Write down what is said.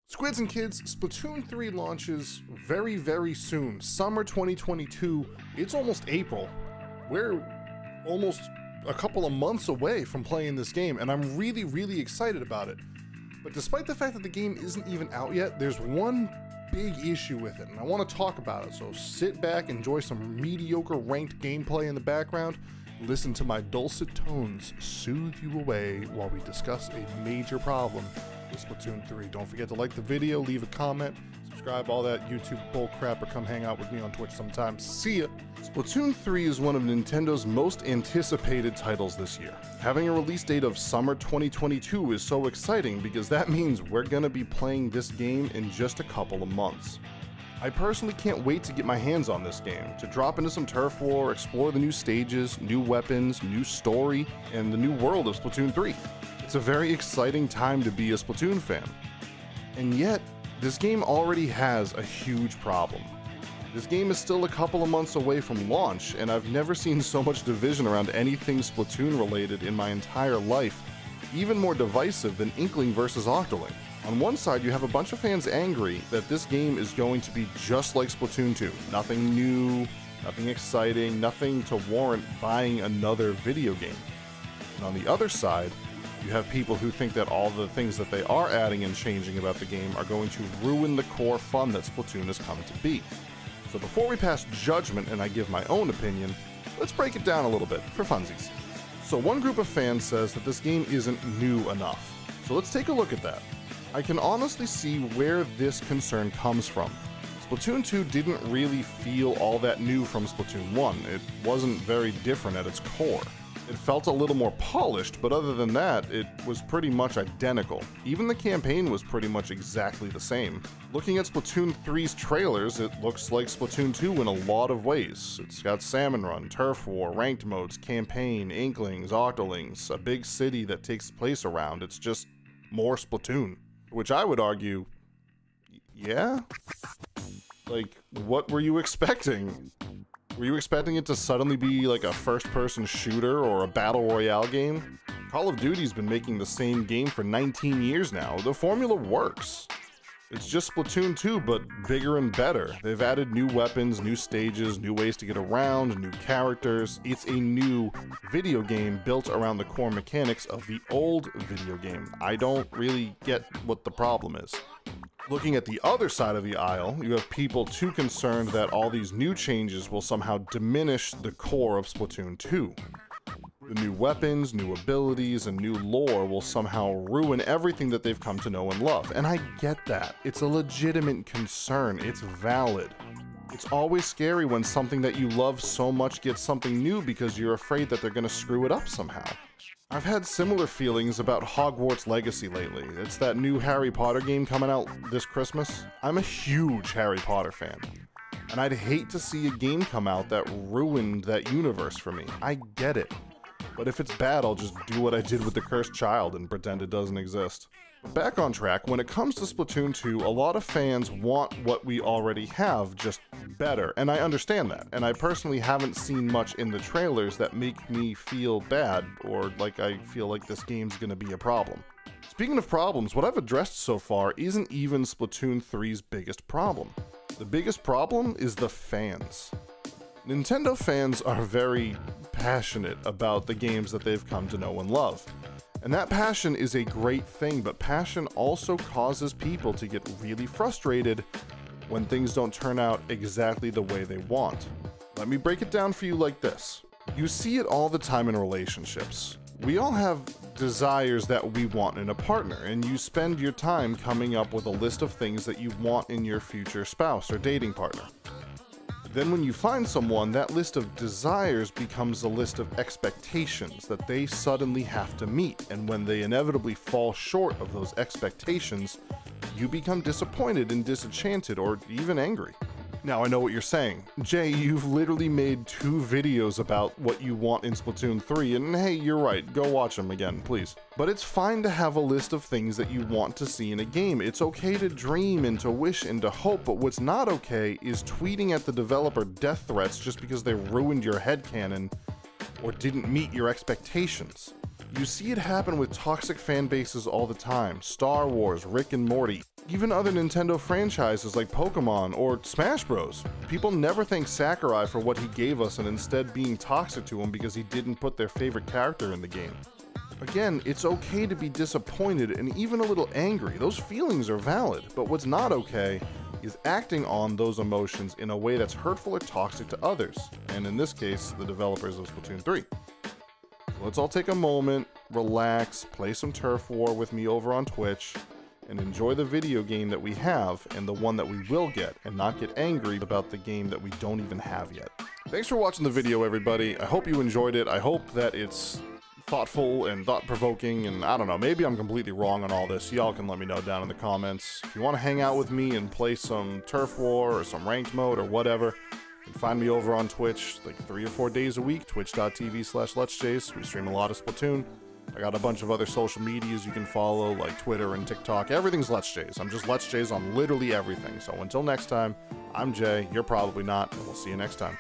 Squids and kids, Splatoon 3 launches very, very soon. Summer 2022. It's almost April. We're almost a couple of months away from playing this game, and I'm really, really excited about it. But despite the fact that the game isn't even out yet, there's one big issue with it, and I want to talk about it. So sit back, enjoy some mediocre ranked gameplay in the background, listen to my dulcet tones soothe you away while we discuss a major problem with Splatoon 3. Don't forget to like the video, leave a comment, subscribe, all that YouTube bullcrap, or come hang out with me on Twitch sometime. See ya! Splatoon 3 is one of Nintendo's most anticipated titles this year. Having a release date of summer 2022 is so exciting because that means we're gonna be playing this game in just a couple of months. I personally can't wait to get my hands on this game, to drop into some turf war, explore the new stages, new weapons, new story, and the new world of Splatoon 3. It's a very exciting time to be a Splatoon fan. And yet, this game already has a huge problem. This game is still a couple of months away from launch, and I've never seen so much division around anything Splatoon related in my entire life, even more divisive than Inkling versus Octoling. On one side, you have a bunch of fans angry that this game is going to be just like Splatoon 2. Nothing new, nothing exciting, nothing to warrant buying another video game. And on the other side, you have people who think that all the things that they are adding and changing about the game are going to ruin the core fun that Splatoon has come to be. So before we pass judgment and I give my own opinion, let's break it down a little bit for funsies. So one group of fans says that this game isn't new enough. So let's take a look at that. I can honestly see where this concern comes from. Splatoon 2 didn't really feel all that new from Splatoon 1. It wasn't very different at its core. It felt a little more polished, but other than that, it was pretty much identical. Even the campaign was pretty much exactly the same. Looking at Splatoon 3's trailers, it looks like Splatoon 2 in a lot of ways. It's got Salmon Run, Turf War, Ranked Modes, Campaign, Inklings, Octolings, a big city that takes place around. It's just more Splatoon. Which I would argue, yeah? Like, what were you expecting? Were you expecting it to suddenly be like a first-person shooter or a battle royale game? Call of Duty's been making the same game for 19 years now. The formula works. It's just Splatoon 2, but bigger and better. They've added new weapons, new stages, new ways to get around, new characters. It's a new video game built around the core mechanics of the old video game. I don't really get what the problem is. Looking at the other side of the aisle, you have people too concerned that all these new changes will somehow diminish the core of Splatoon 2. The new weapons, new abilities, and new lore will somehow ruin everything that they've come to know and love. And I get that. It's a legitimate concern. It's valid. It's always scary when something that you love so much gets something new because you're afraid that they're going to screw it up somehow. I've had similar feelings about Hogwarts Legacy lately. It's that new Harry Potter game coming out this Christmas. I'm a huge Harry Potter fan, and I'd hate to see a game come out that ruined that universe for me. I get it. But if it's bad, I'll just do what I did with the Cursed Child and pretend it doesn't exist. Back on track, when it comes to Splatoon 2, a lot of fans want what we already have, just better, and I understand that, and I personally haven't seen much in the trailers that make me feel bad, or like I feel like this game's gonna be a problem. Speaking of problems, what I've addressed so far isn't even Splatoon 3's biggest problem. The biggest problem is the fans. Nintendo fans are very passionate about the games that they've come to know and love. And that passion is a great thing, but passion also causes people to get really frustrated when things don't turn out exactly the way they want. Let me break it down for you like this. You see it all the time in relationships. We all have desires that we want in a partner, and you spend your time coming up with a list of things that you want in your future spouse or dating partner. Then when you find someone, that list of desires becomes a list of expectations that they suddenly have to meet, and when they inevitably fall short of those expectations, you become disappointed and disenchanted or even angry. Now I know what you're saying. Jay, you've literally made 2 videos about what you want in Splatoon 3, and hey, you're right, go watch them again, please. But it's fine to have a list of things that you want to see in a game. It's okay to dream and to wish and to hope, but what's not okay is tweeting at the developer death threats just because they ruined your headcanon or didn't meet your expectations. You see it happen with toxic fan bases all the time. Star Wars, Rick and Morty, even other Nintendo franchises like Pokemon or Smash Bros. People never thank Sakurai for what he gave us and instead being toxic to him because he didn't put their favorite character in the game. Again, it's okay to be disappointed and even a little angry. Those feelings are valid, but what's not okay is acting on those emotions in a way that's hurtful or toxic to others, and in this case, the developers of Splatoon 3. Let's all take a moment, relax, play some Turf War with me over on Twitch, and enjoy the video game that we have and the one that we will get, and not get angry about the game that we don't even have yet. Thanks for watching the video, everybody. I hope you enjoyed it. I hope that it's thoughtful and thought-provoking, and I don't know, maybe I'm completely wrong on all this. Y'all can let me know down in the comments. If you want to hang out with me and play some Turf War or some ranked mode or whatever, you can find me over on Twitch like 3 or 4 days a week, twitch.tv/LetsChase. We stream a lot of Splatoon. I got a bunch of other social medias you can follow, like Twitter and TikTok. Everything's Let's Chase. I'm just Let's Chase on literally everything. So until next time, I'm Jay, you're probably not, and we'll see you next time.